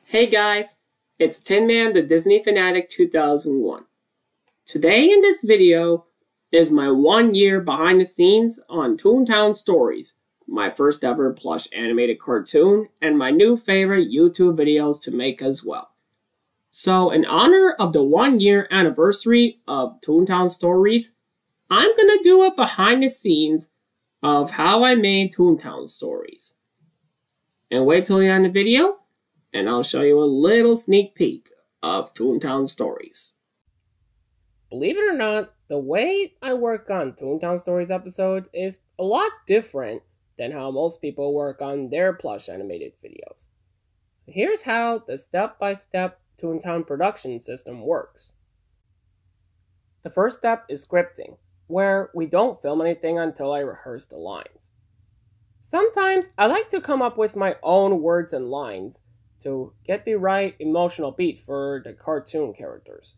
Hey guys, it's Tin Man the Disney Fanatic 2001. Today in this video is my 1 year behind the scenes on Toontown Stories, my first ever plush animated cartoon and my new favorite YouTube videos to make as well. So in honor of the 1 year anniversary of Toontown Stories, I'm gonna do a behind the scenes of how I made Toontown Stories. And wait till the end of the video and I'll show you a little sneak peek of Toontown Stories. Believe it or not, the way I work on Toontown Stories episodes is a lot different than how most people work on their plush animated videos. Here's how the step-by-step Toontown production system works. The first step is scripting, where we don't film anything until I rehearse the lines. Sometimes I like to come up with my own words and lines to get the right emotional beat for the cartoon characters.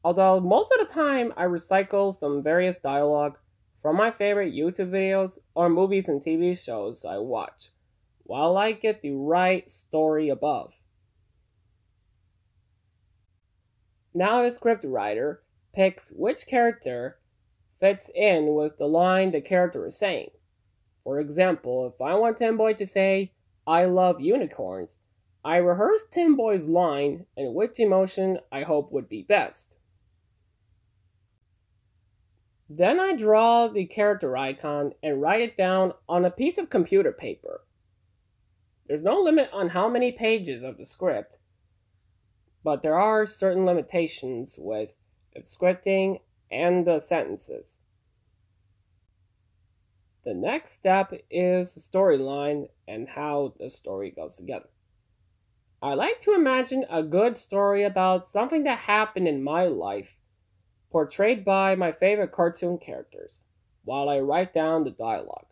Although most of the time I recycle some various dialogue from my favorite YouTube videos or movies and TV shows I watch, while I get the right story above. Now the script writer picks which character fits in with the line the character is saying. For example, if I want Tim Boy to say, "I love unicorns," I rehearse Tim Boy's line and which emotion I hope would be best. Then I draw the character icon and write it down on a piece of computer paper. There's no limit on how many pages of the script, but there are certain limitations with the scripting and the sentences. The next step is the storyline and how the story goes together. I like to imagine a good story about something that happened in my life, portrayed by my favorite cartoon characters, while I write down the dialogue.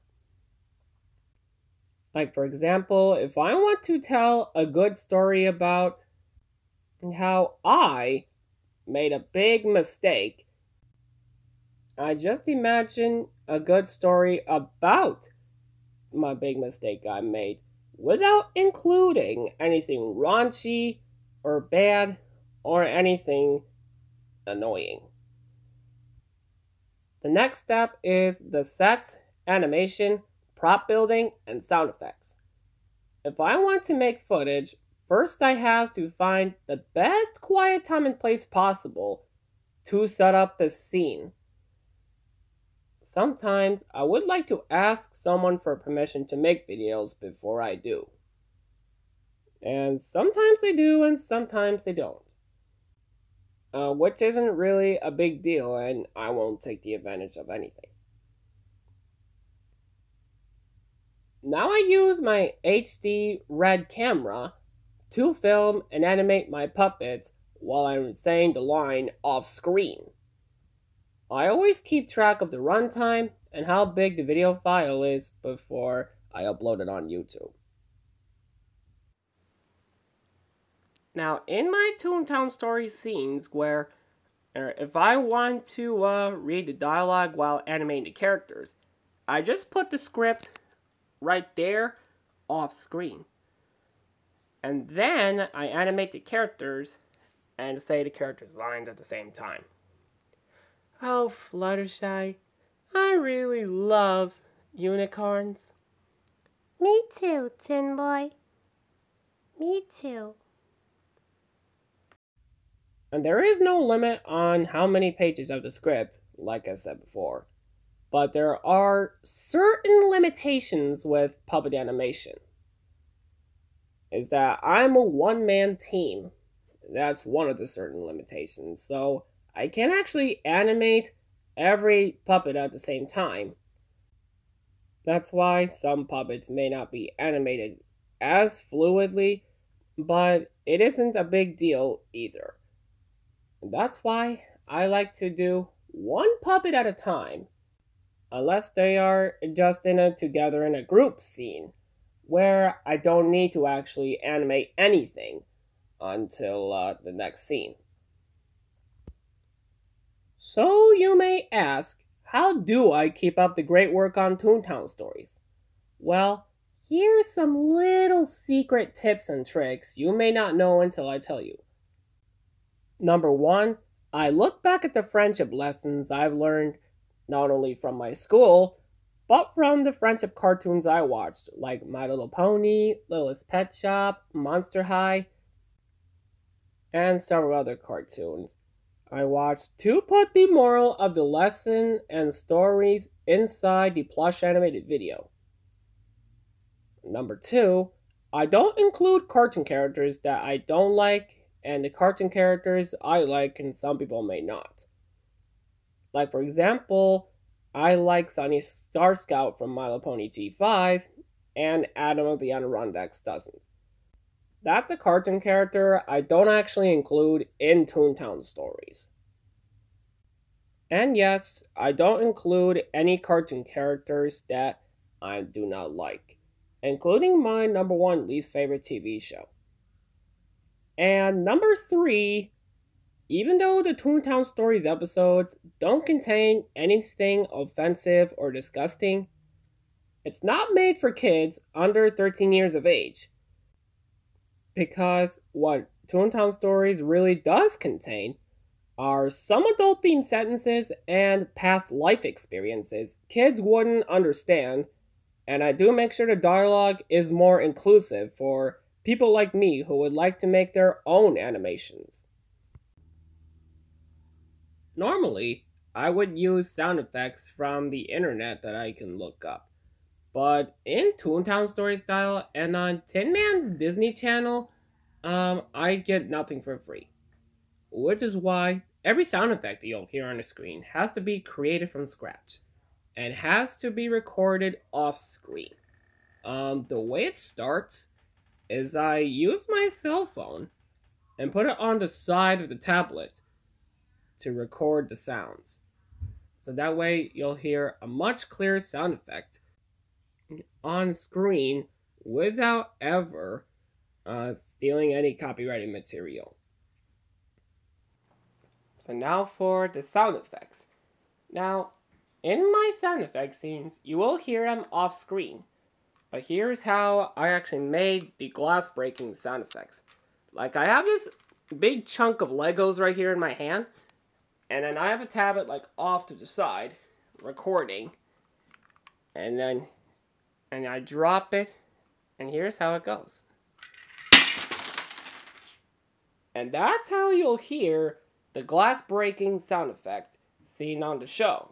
Like for example, if I want to tell a good story about how I made a big mistake, I just imagine a good story about my big mistake I made without including anything raunchy or bad or anything annoying. The next step is the sets, animation, prop building, and sound effects. If I want to make footage, first I have to find the best quiet time and place possible to set up the scene. Sometimes I would like to ask someone for permission to make videos before I do. And sometimes they do and sometimes they don't. Which isn't really a big deal and I won't take the advantage of anything. Now I use my HD red camera to film and animate my puppets while I'm saying the line off screen. I always keep track of the runtime and how big the video file is before I upload it on YouTube. Now, in my Toontown Story scenes where if I want to read the dialogue while animating the characters, I just put the script right there off screen. And then I animate the characters and say the characters' lines at the same time. Oh, Fluttershy, I really love unicorns. Me too, Tin Boy. Me too. And there is no limit on how many pages of the script, like I said before. But there are certain limitations with puppet animation. Is that I'm a one-man team. That's one of the certain limitations. So I can't actually animate every puppet at the same time. That's why some puppets may not be animated as fluidly, but it isn't a big deal either. That's why I like to do one puppet at a time, unless they are just together in a group scene, where I don't need to actually animate anything until the next scene. So you may ask, how do I keep up the great work on Toontown Stories? Well, Here's some little secret tips and tricks you may not know until I tell you. Number 1, I look back at the friendship lessons I've learned not only from my school, but from the friendship cartoons I watched, like My Little Pony, Littlest Pet Shop, Monster High, and several other cartoons I watched to put the moral of the lesson and stories inside the plush animated video. Number 2, I don't include cartoon characters that I don't like, and the cartoon characters I like and some people may not. Like, for example, I like Sunny Star Scout from My Little Pony G5, and Adam of the Adirondacks doesn't. That's a cartoon character I don't actually include in Toontown stories. And yes, I don't include any cartoon characters that I do not like, including my number 1 least favorite TV show. And number 3, even though the Toontown Stories episodes don't contain anything offensive or disgusting, it's not made for kids under 13 years of age. Because what Toontown Stories really does contain are some adult themed sentences and past life experiences kids wouldn't understand, and I do make sure the dialogue is more inclusive for people like me who would like to make their own animations. Normally, I would use sound effects from the internet that I can look up, but in Toontown Story style and on Tin Man's Disney Channel, I get nothing for free. Which is why every sound effect you'll hear on the screen has to be created from scratch and has to be recorded off screen. The way it starts is I use my cell phone and put it on the side of the tablet to record the sounds. So that way you'll hear a much clearer sound effect on screen without ever stealing any copyrighted material. So now for the sound effects. Now, in my sound effects scenes, you will hear them off screen. But here's how I actually made the glass breaking sound effects. Like, I have this big chunk of Legos right here in my hand, and then I have a tablet like off to the side, recording, and I drop it, and here's how it goes. And that's how you'll hear the glass breaking sound effect seen on the show.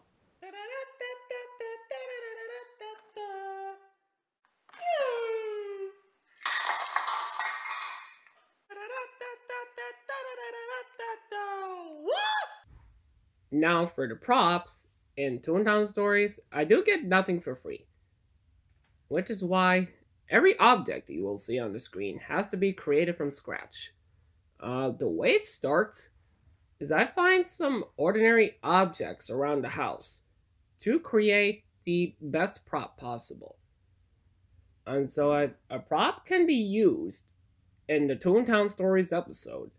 Now for the props, in Toontown Stories, I do get nothing for free. Which is why every object you will see on the screen has to be created from scratch. The way it starts is I find some ordinary objects around the house to create the best prop possible. And so a prop can be used in the Toontown Stories episodes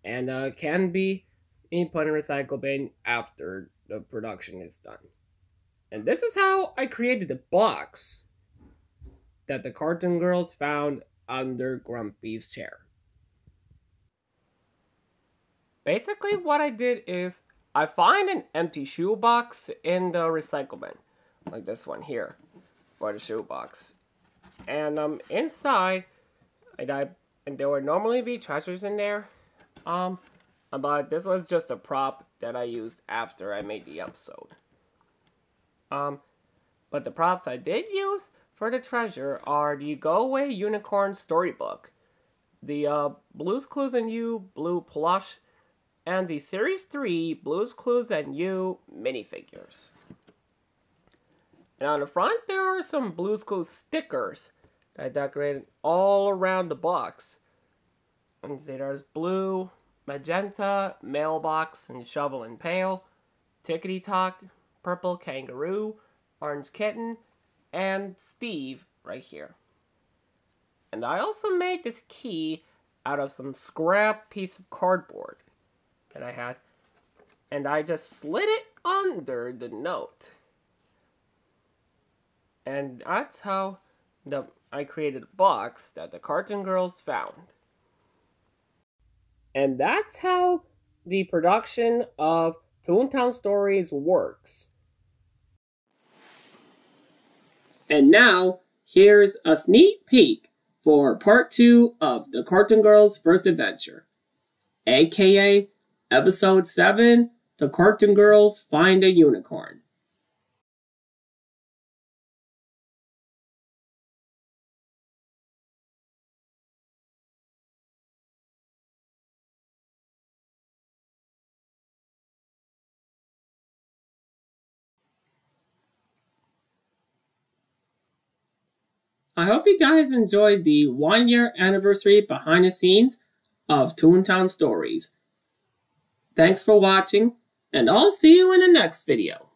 and can be put in a recycle bin after the production is done. And this is how I created the box that the cartoon girls found under Grumpy's chair. Basically what I did is I find an empty shoebox in the recycle bin, like this one here, for the shoebox. And inside, and there would normally be treasures in there, but this was just a prop that I used after I made the episode. But the props I did use for the treasure are the Go Away Unicorn Storybook, the Blue's Clues and You Blue plush, and the Series 3 Blue's Clues and You minifigures. And on the front, there are some Blue's Clues stickers that I decorated all around the box. And you see there's blue, magenta, mailbox, and shovel and pail, tickety tock, purple kangaroo, orange kitten, and Steve right here. And I also made this key out of some scrap piece of cardboard that I had, and I just slid it under the note. And that's how I created a box that the cartoon girls found. And that's how the production of Toontown Stories works. And now, here's a sneak peek for part 2 of the Cartoon Girls' first adventure, aka episode 7, The Cartoon Girls Find a Unicorn. I hope you guys enjoyed the 1-year anniversary behind the scenes of Toontown Stories. Thanks for watching, and I'll see you in the next video.